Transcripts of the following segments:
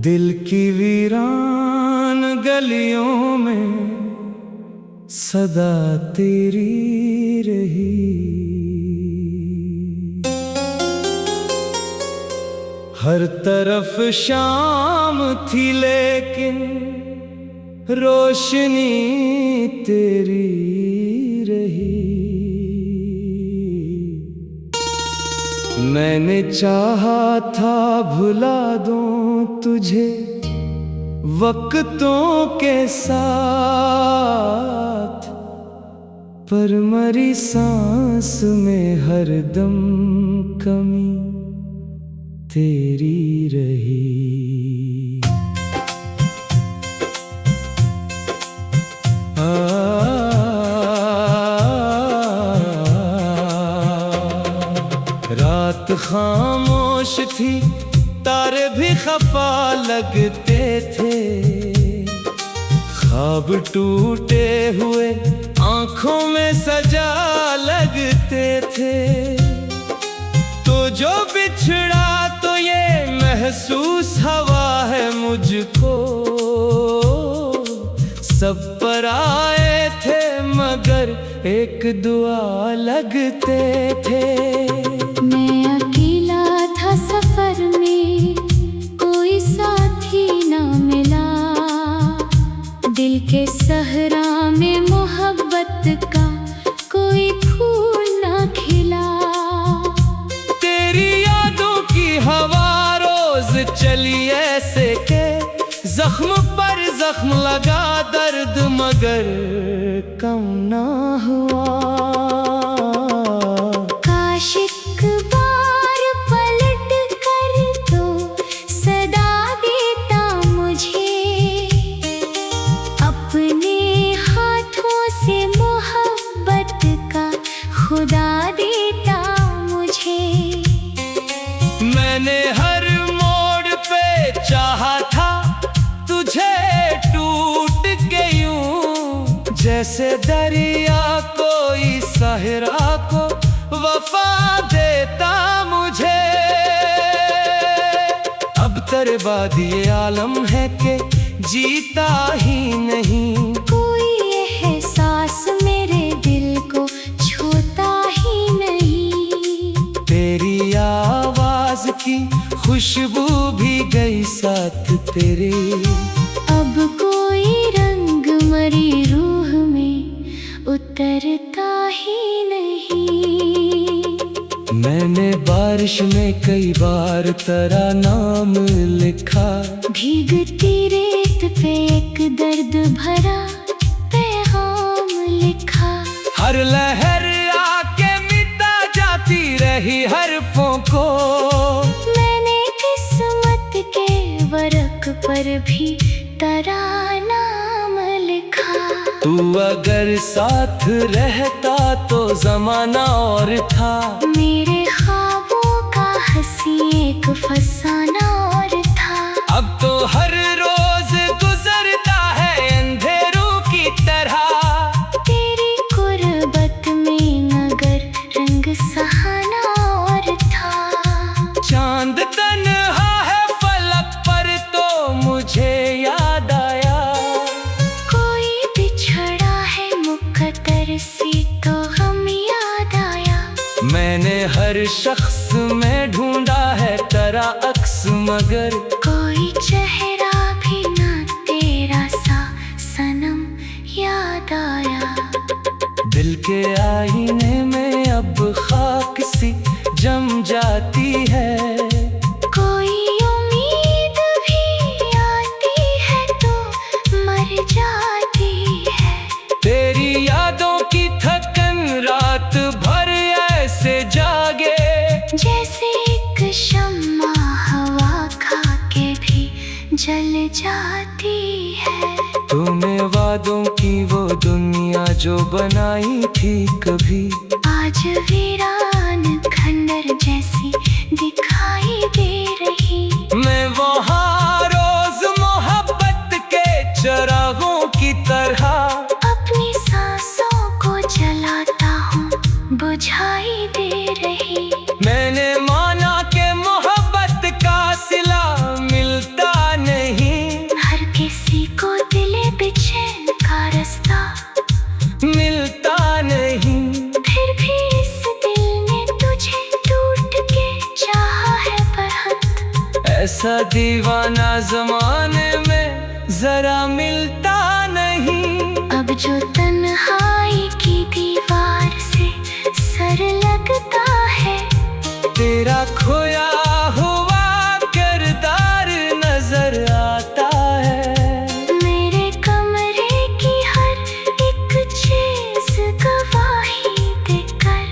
दिल की वीरान गलियों में सदा तेरी रही। हर तरफ शाम थी लेकिन रोशनी तेरी रही। मैंने चाहा था भुला दूं तुझे वक्तों के साथ, पर मरी सांस में हरदम कमी तेरी रही। रात खामोश थी, तारे भी खफा लगते थे, ख्वाब टूटे हुए आंखों में सजा लगते थे। तो जो बिछड़ा तो ये महसूस हवा है मुझको, सब पर आए थे मगर एक दुआ लगते थे। मैं अकेला था सफर में, कोई साथी ना मिला, दिल के सहरा में मोहब्बत का कोई फूल ना खिला। तेरी यादों की हवा रोज चली ऐसे के जख्म पर जख्म लगा दर्द मगर कम ना हुआ। काश एक बार पलट कर तो सदा देता मुझे, अपने हाथों से मोहब्बत का खुदा देता मुझे। मैंने हर मोड़ पे चाहा था तुझे, टूट गयूं जैसे दरिया कोई सहरा को वफा देता मुझे। अब तेरे बाद ये आलम है कि जीता ही नहीं, कोई एहसास मेरे दिल को छूता ही नहीं। तेरी आवाज की खुशबू भी गई साथ तेरे। अब कोई रंग मरी रूह में उतरता ही नहीं। मैंने बारिश में कई बार तेरा नाम लिखा, भीगती रेत पे एक दर्द भरा पैगाम लिखा। हर लहर आके मिटा जाती रही हरफों को, मैंने किस्मत के वर्क पर भी तेरा नाम लिखा। तू अगर साथ रहता तो जमाना और था, मेरे ख्वाबों का हंसी एक फसाना और था। अब तो हर रोज गुजरता है अंधेरों की तरह, तेरी कुर्बत में मगर रंग सहाना और था। चांद तन्हा है फलक पर तो मुझे याद आया, कोई बिछड़ा है मुकद्दर से तो हम याद आया। मैंने हर शख्स में ढूंढा है तेरा अक्स मगर कोई चेहरा भी ना तेरा सा सनम याद आया। दिल के आईने में अब खाक सी जम जाती है, कोई उम्मीद भी आती है तो मर जाती है। तेरी यादों की थकन रात भर ऐसे जागे, जैसे एक शम्मा हवा खा के भी जल जाती है। तूने वादों की वो दुनिया जो बनाई थी कभी, आज वीरान खंडर जैसी दिखाई दे रही। मैं वहाँ रोज मोहब्बत के चरागों की तरह अपनी सांसों को जलाता हूँ बुझाई दे रही। मैंने माना कि मोहब्बत का सिला मिलता नहीं, जैसा दीवाना जमाने में जरा मिलता नहीं। अब जो तन्हाई की दीवार से सर लगता है, तेरा खोया हुआ किरदार नजर आता है। मेरे कमरे की हर एक चीज गवाही देकर,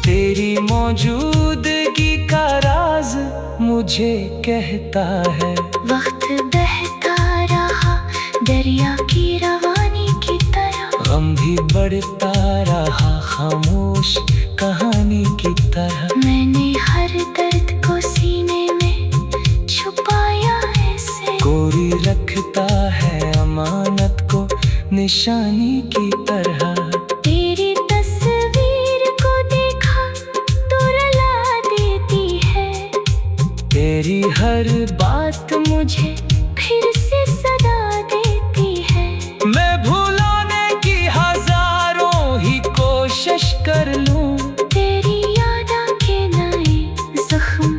तेरी मौजूदगी का राज मुझे कहता है। वक्त बहता रहा दरिया की रवानी की तरह, गम भी बढ़ता रहा खामोश कहानी की तरह। मैंने हर दर्द को सीने में छुपाया ऐसे, कोई रखता है अमानत को निशानी की तरह। तेरी तस्वीर को देखा तो रुला देती है, तेरी हर बात मुझे फिर से सदा देती है। मैं भुलाने की हजारों ही कोशिश कर लूं, तेरी याद आके नए जख्म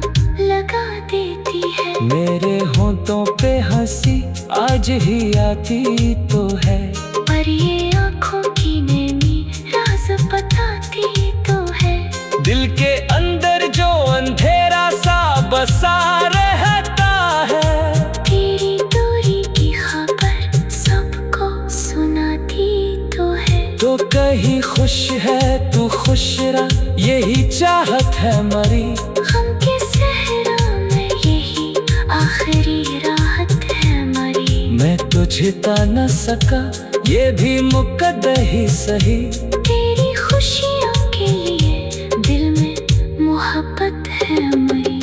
लगा देती है। मेरे होंठों पे हंसी आज ही आती तो है, पर ये आँखों की नैनी राज बताती तो है। दिल के अंदर जो अंधेरा सा बसा रहता है, तेरी दूरी की खबर सबको सुनाती तो है। तो कहीं खुश है तू खुश रह, यही चाहत है मरी। हम के सहरा में यही आखिरी राहत है मरी। मैं तुझे ता न सका ये भी मुकद्दर ही सही, तेरी खुशियों के लिए दिल में मोहब्बत है मई।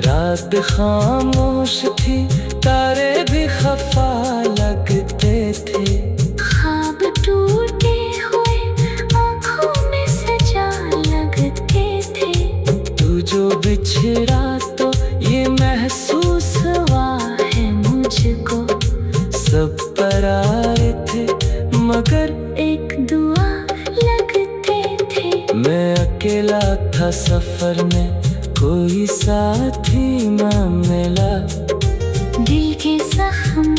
रात खामोश थी तारे भी खफा लगते थे, ख्वाब टूटे हुए आँखों में सजा लगते थे। तू जो बिछड़ा तो ये महसूस हुआ है मुझको। सब पर आए थे मगर एक दुआ लगते थे, मैं अकेला था सफर में, कोई साथी न मिला। दिल के जख्म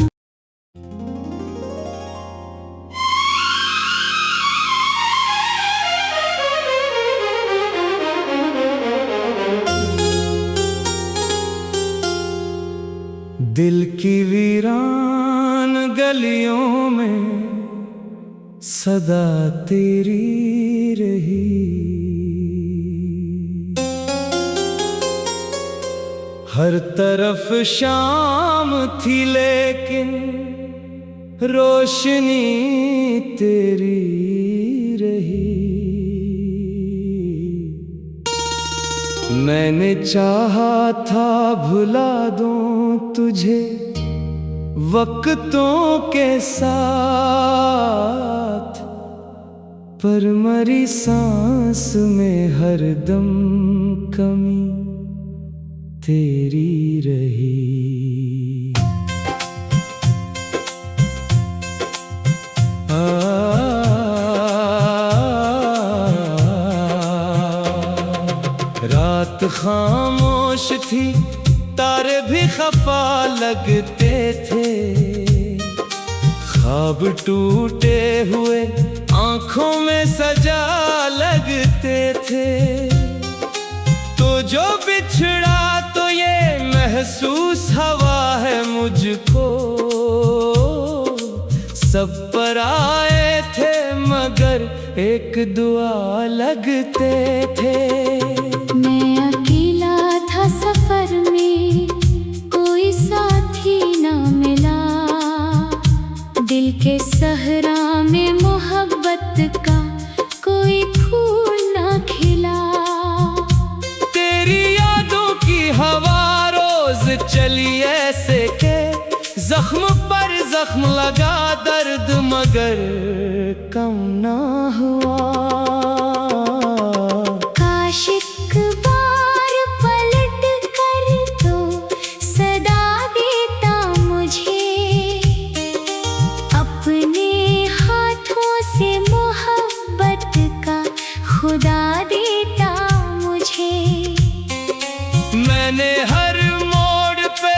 दिल की वीरान गलियों में सदा तेरी रही। हर तरफ शाम थी लेकिन रोशनी तेरी रही। मैंने चाहा था भुला दूं तुझे वक्तों के साथ, पर मरी सांस में हरदम कमी तेरी रही। रात खामोश थी तारे भी खफा लगते थे, ख्वाब टूटे हुए आँखों में सजा लगते थे। तो जो बिछड़ा तो ये महसूस हवा है मुझको। सब पर आए थे मगर एक दुआ लगते थे। मैं अकेला था सफर में, कोई साथी ना मिला। दिल के सहरा में मोहब्बत का कोई फूल ना खिला। तेरी यादों की हवा रोज चली ऐसे के, जख्म पर जख्म लगा दर्द मगर कम ना हुआ। काश एक बार पलट कर तो सदा देता मुझे, अपने हाथों से मोहब्बत का खुदा देता मुझे। मैंने हर मोड़ पे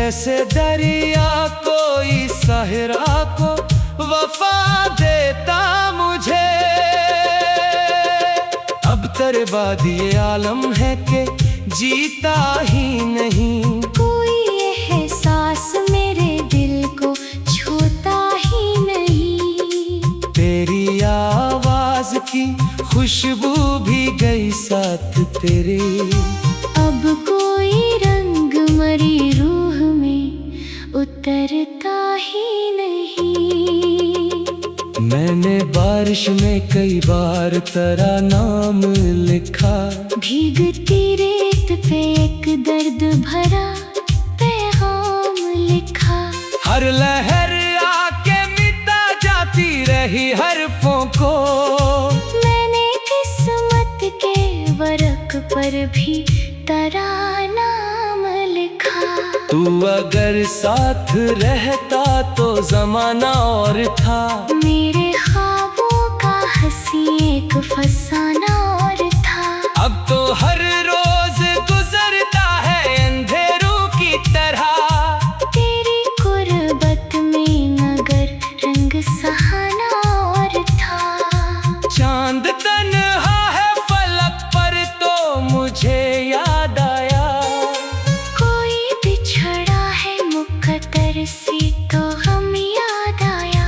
जैसे दरिया कोई सहरा को वफा देता मुझे। अब तेरे बाद ये आलम है कि जीता ही नहीं। कोई एहसास मेरे दिल को छूता ही नहीं। तेरी आवाज की खुशबू भी गई साथ तेरे। अब कोई रंग मरी रूह में उतरता ही नहीं। मैंने बारिश में कई बार तेरा नाम लिखा। भीगती रेत पे एक दर्द भरा पैगाम लिखा। हर लहर आके मिटा जाती रही हरफों को। मैंने किस्मत के वर्क पर भी तेरा नाम लिखा। तू अगर साथ रहता तो जमाना और था। मेरे ख्वाबों का हंसी एक फसाना और था। अब तो हर रोज गुजरता है अंधेरों की तरह। तेरी गुर्बत में मगर रंग सहाना और था। चांद तन्हा है फलक पर तो मुझे याद आया। कोई बिछड़ा है मुकद्दर से तो हम याद आया।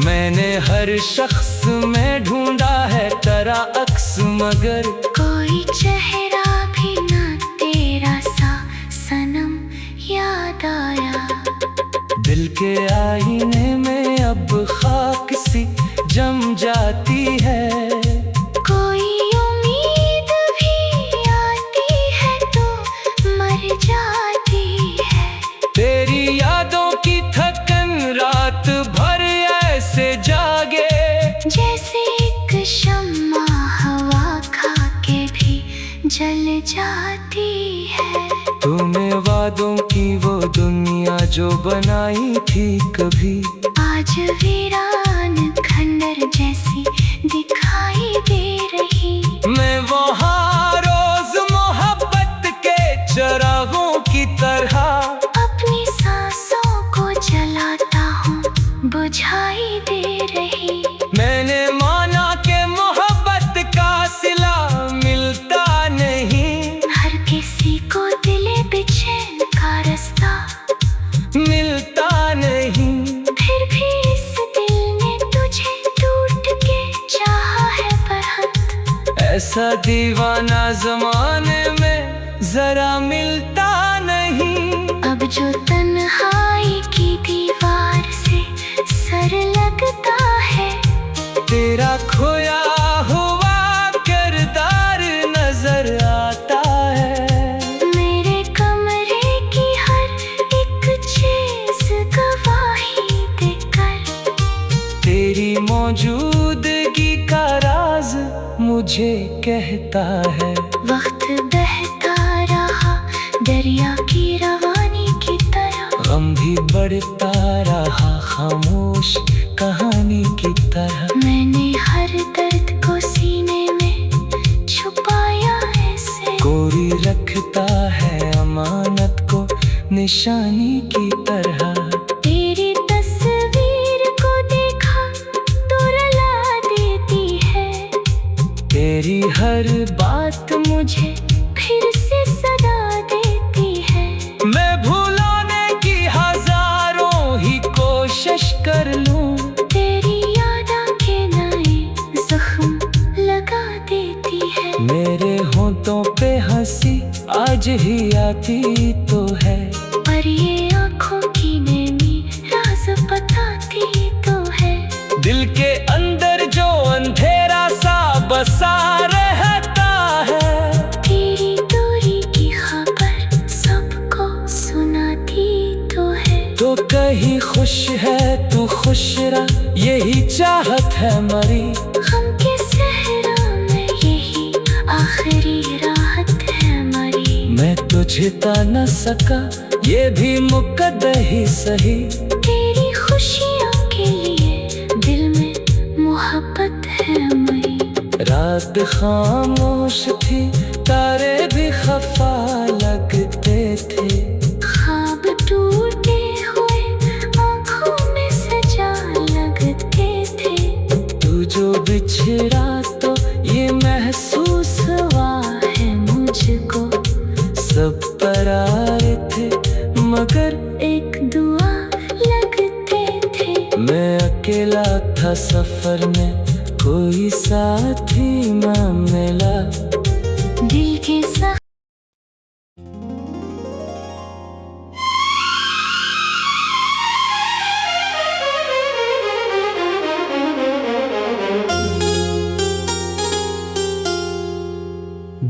मैंने हर शख्स में ढूंढा है तेरा अक्स मगर कोई चेहरा भी ना तेरा सा सनम याद आया। दिल के आईने में अब खाक सी जम जाती है। कोई उम्मीद भी आती है तो मर जाती है। तेरी यादों की थकन रात भर ऐसे जागे। जैसे एक शम्मा हवा खा के भी जल जाती है। तूने वादों की वो दुनिया जो बनाई थी कभी आज वीरान खंडर जैसी दिखाई दे रही। मैं वहाँ रोज मोहब्बत के चरागों की तरह अपनी सांसों को जलाता हूँ बुझाई दे रही। मैंने माना कि मोहब्बत का सिला मिलता नहीं। हर किसी को दिले बेचैन का रास्ता मिलता नहीं। फिर भी इस दिल ने तुझे टूट के चाहा है बरहत। ऐसा दीवाना जमाने में जरा मिलता नहीं। अब जो तन्हाई की दीवार से सर लगता है। तेरा खोया हुआ किरदार नजर आता है। मेरे कमरे की हर एक चीज गवाही देकर। तेरी मौजूदगी का राज मुझे कहता है। वक्त बहता रहा दरिया की रवानी की तरह। गम भी बढ़ता रहा खामोश कहानी की तरह। मैंने हर दर्द को सीने में छुपाया ऐसे। कोई रखता है अमानत को निशानी की तरह। तेरी तस्वीर को देखा तो रुला देती है। तेरी हर बात मुझे फिर से सदा देती है। मैं भुलाने की हजारों ही कोशिश कर लूं। तेरी याद आके नए जख्म लगा देती है। मेरे होंठों पे हंसी आज ही आती तो है। पर ये आँखों की नेमी राज बताती तो है। दिल के अंदर जो अंधेरा सा बसा रहता है। तेरी दूरी की खबर सबको सुनाती तो है। तो कहीं खुश है तू खुश रह यही चाहत है मरी। हम के सहरा में यही आखिरी राहत है मरी। मैं तुझे ता न सका ये भी मुकद्दर ही सही। तेरी खुशियों के लिए दिल में मोहब्बत है मरी। रात खामोश थी तारे भी खफा लगते थे। ख्वाब टूट पर आए थे मगर एक दुआ लगते थे। मैं अकेला था सफर में, कोई साथी ना मिला। दिल के साथ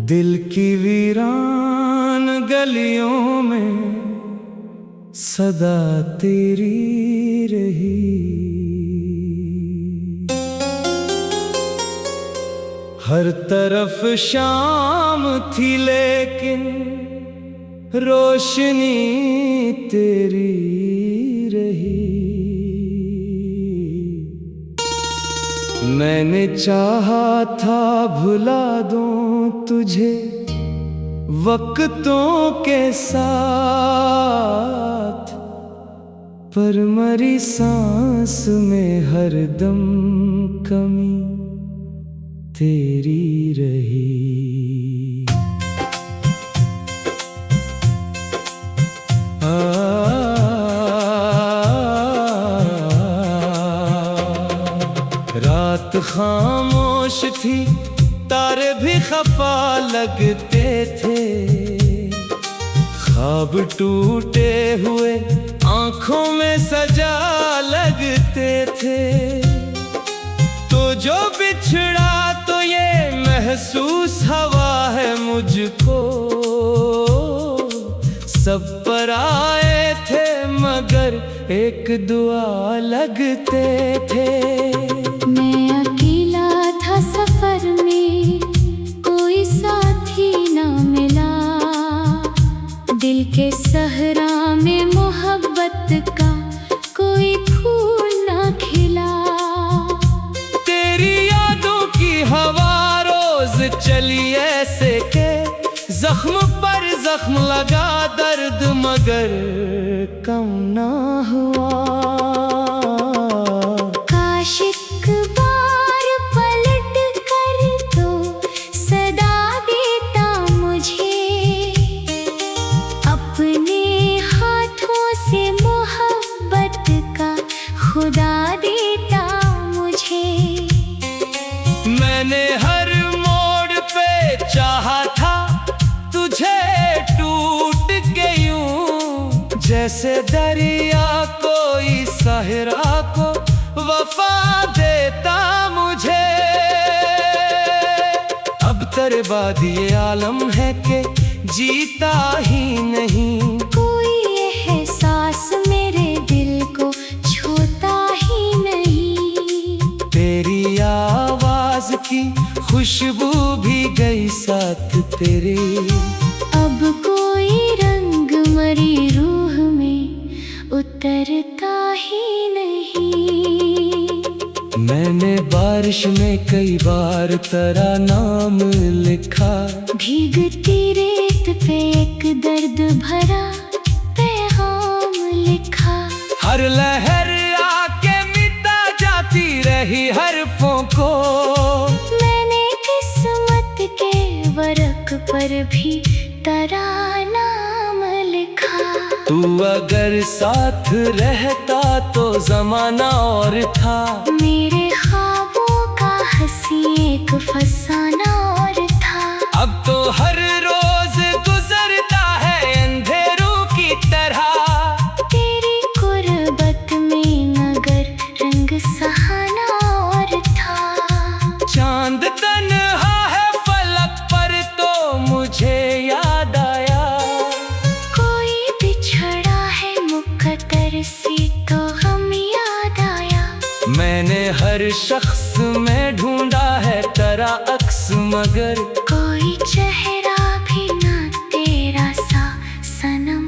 दिल की वीरान गलियों में सदा तेरी रही। हर तरफ शाम थी लेकिन रोशनी तेरी रही। मैंने चाहा था भुला दूं तुझे वक्तों के साथ, पर मरी सांस में हरदम कमी तेरी रही। रात खामोश थी, तारे भी खफा लगते थे। ख्वाब टूटे हुए आंखों में सजा लगते थे। तो जो बिछड़ा तो ये महसूस हवा है मुझको। सब पर आए थे मगर एक दुआ लगते थे। मैं अकेला था सफर में, कोई साथी ना मिला। दिल के सहरा में मोहब्बत का कोई फूल ना खिला। तेरी यादों की हवा रोज चली ऐसे के जख्म पर जख्म लगा दर्द मगर कम ना हुआ। काश एक बार पलट कर तो सदा देता मुझे। अपने हाथों से मोहब्बत का खुदा देता मुझे। मैंने हर मोड़ पे चाहा था तुझे, टूट के यूं जैसे दरिया कोई सहरा को वफा देता मुझे। अब तेरे बाद ये आलम है कि जीता ही नहीं। कोई एहसास मेरे दिल को छूता ही नहीं। तेरी आवाज की खुशबू भी गई साथ तेरे। अब कोई रंग मरी रूह में उतरता ही नहीं। मैंने बारिश में कई बार तेरा नाम लिखा। भीगती रेत पे एक दर्द भरा पैगाम लिखा। हर लहर आके मिटा जाती रही हरफों को। मैंने किस्मत के वर्क पर भी तेरा नाम लिखा। तू अगर साथ रहता तो जमाना और था। मेरे ख्वाबों का हंसी एक फसाना और था। अब तो हर रोज गुजरता है अंधेरों की तरह। तेरी कुर्बत में मगर रंग सहाना और था। चांद तन्हा है फलक पर तो मुझे याद आया। कोई बिछड़ा है मुकद्दर से तो हम याद आया। मैंने हर शख्स में ढूंढा है तेरा अक्स मगर कोई चेहरा भी ना तेरा सा सनम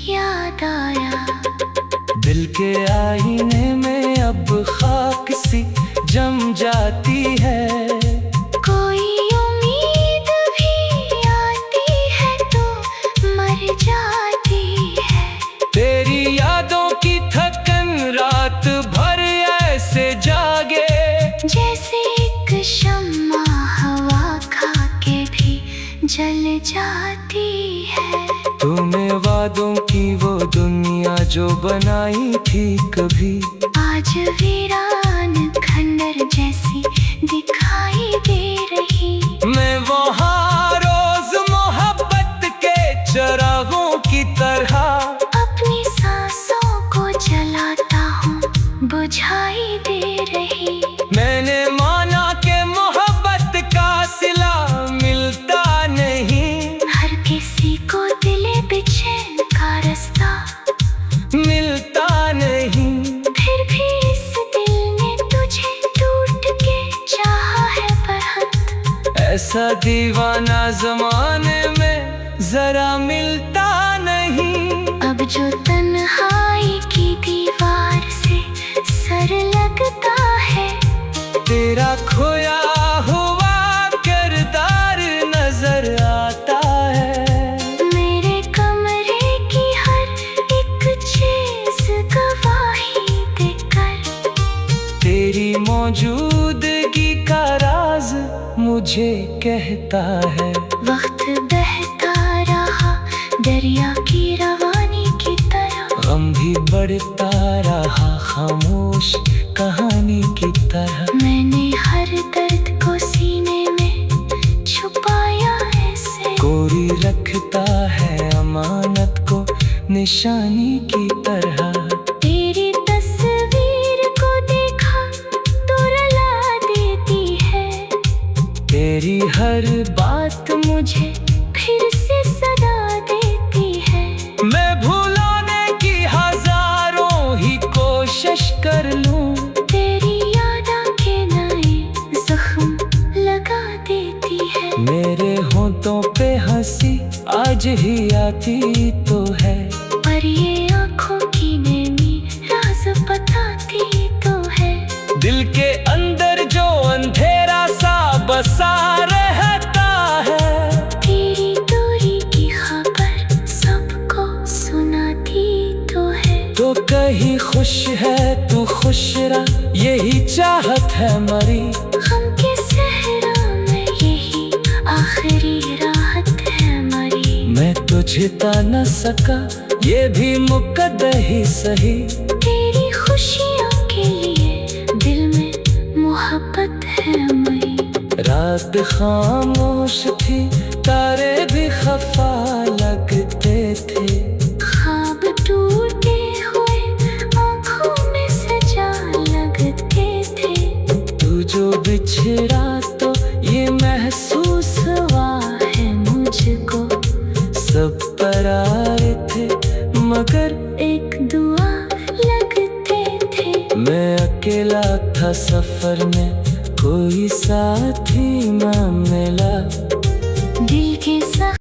याद आया। दिल के आईने में अब खाक सी जम जाती है। कोई उम्मीद भी आती है तो मर जाती है। तेरी यादों की थकन रात भर ऐसे जागे। जैसे एक शम्मा हवा खा के भी जल जाती है। तू जो बनाई थी कभी, आज वीरान खंडर जैसी दिखाई दे रही। मैं वहाँ रोज मोहब्बत के चरागों की तरह अपनी सांसों को जलाता हूँ, बुझाई दे रही। मैंने माना कि मोहब्बत का सिला मिलता नहीं, हर किसी को दिले बेचैन का रास्ता मिलता नहीं। फिर भी इस दिल ने तुझे टूट के चाहा है बरहत। ऐसा दीवाना जमाने में जरा मिलता नहीं। अब जो तन्हाई की दीवार से सर लगता है, तेरा खोया हुआ किरदार नजर आता है। मेरे कमरे की हर एक चीज गवाही देकर, तेरी मौजूदगी का राज मुझे कहता है। वक्त बहता रहा दरिया की रवानी की तरह, गम भी बढ़ता रहा खामोश कहानी की तरह। मैंने हर दर्द को सीने में छुपाया ऐसे, कोरी रखता है अमानत को निशानी की तरह। तेरी तस्वीर को देखा तो रुला देती है, तेरी हर बात मुझे फिर से सदा देती है। मैं भुलाने की हजारों ही कोशिश कर लूं, तेरी याद आके नए जख्म लगा देती है। मेरे होंठों पे हंसी आज ही आती तो है, पर ये आँखों की नेमी राज बताती तो है। दिल के अंदर जो अंधेरा सा बसा रहता है, तेरी दूरी की खबर सबको सुनाती तो है। तो कहीं खुश है तू खुश रह, यही चाहत है मरी। हम के सहरा में यही आखिरी राहत है मरी। मैं तुझे ता न सका ये भी मुकद्दर ही सही, तेरी खुशियों के लिए दिल में मोहब्बत है मई। रात खामोश थी तारे भी खफा लगते थे, ख्वाब टूटे हुए आँखों में सजा लगते थे। तू जो बिछड़ा तो ये महसूस हुआ है मुझको, सब पर आए थे मगर एक दुआ लगते थे। मैं अकेला था सफर में, कोई साथी न मिला। दिल के साथ